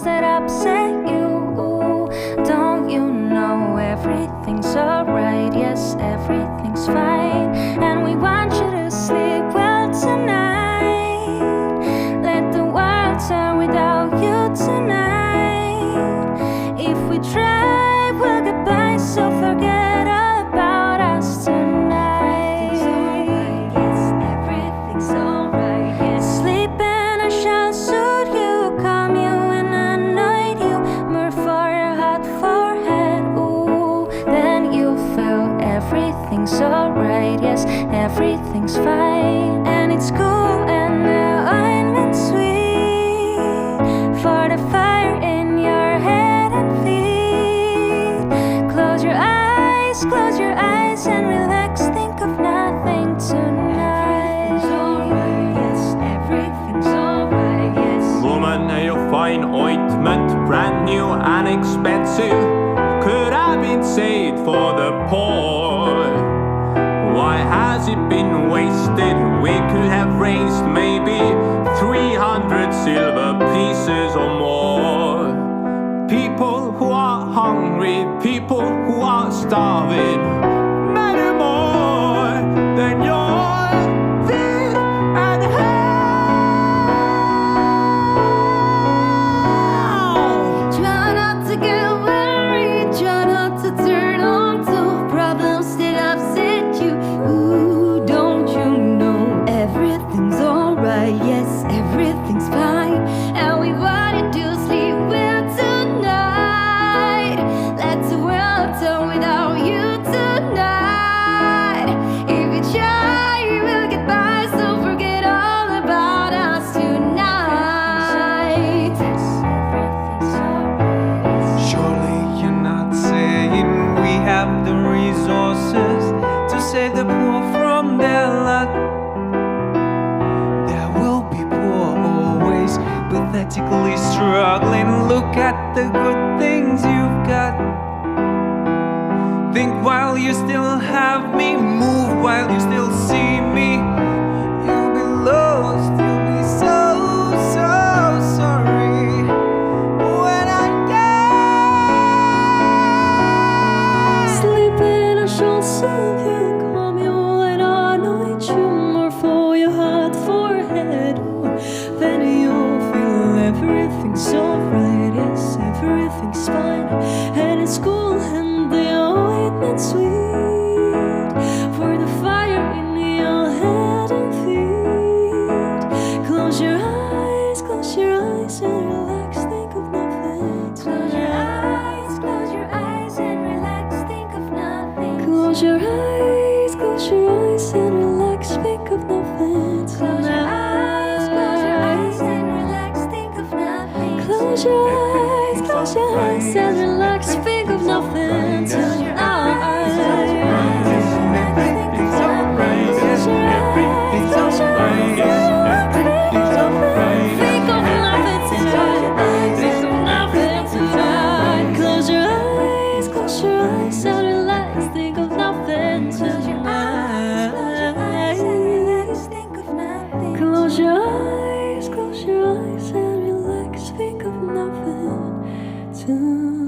that upset you. Don't you know everything's alright? Yes, everything's fine, and we want you to sleep well tonight. Let the world turn without you tonight. If we try, we'll get by, so forget all about us tonight. Everything's alright, yes. Sleep in a shell suit you, calm you and anoint you, more for your hot forehead. Ooh, then you feel everything's alright, yes, everything's fine, and it's cool and the ointment sweet for the fire in your head and feet. Close your eyes and relax, think of nothing tonight. Everything's alright, yes, everything's alright, yes. Woman, your fine ointment, brand new and expensive, could have been saved for the poor. Why has it been wasted? We could have raised maybe 300 silver pieces or more. People who are hungry, people who are starving, matter more than your feet and head. Try not to get worried, try not to turn on to problems that upset you. Ooh, don't you know everything's alright? Yes, everything's fine, and we wanted to sleep well tonight. Let the world turn without you tonight. If you try, we'll get by, so forget all about us tonight. Everything's alright. Surely you're not saying we have the resources to save the poor from their lot. There will be poor always, pathetically struggling. Look at the good things you've got. Think while you still have me, move while you still see me. You'll be lost, you'll be so, so sorry when I die. Sleep in a shawl, soothe you, calm you and anoint you, more for your hot forehead. Ooh, then you'll feel everything's alright, yes, everything's fine, and it's cool and the ointment sweet for the fire in your head and feet. Close your eyes and relax, think of nothing. Close your eyes and relax, think of nothing. Close your eyes and relax, think of nothing. Close your eyes and relax, think of nothing. Close your eyes and relax, think of nothing tonight. Everything's alright, yes, everything's alright, yes, everything's alright. Think of nothing tonight. Think of nothing tonight. Close your eyes and relax, think of nothing tonight. Close your eyes and relax, think of nothing tonight.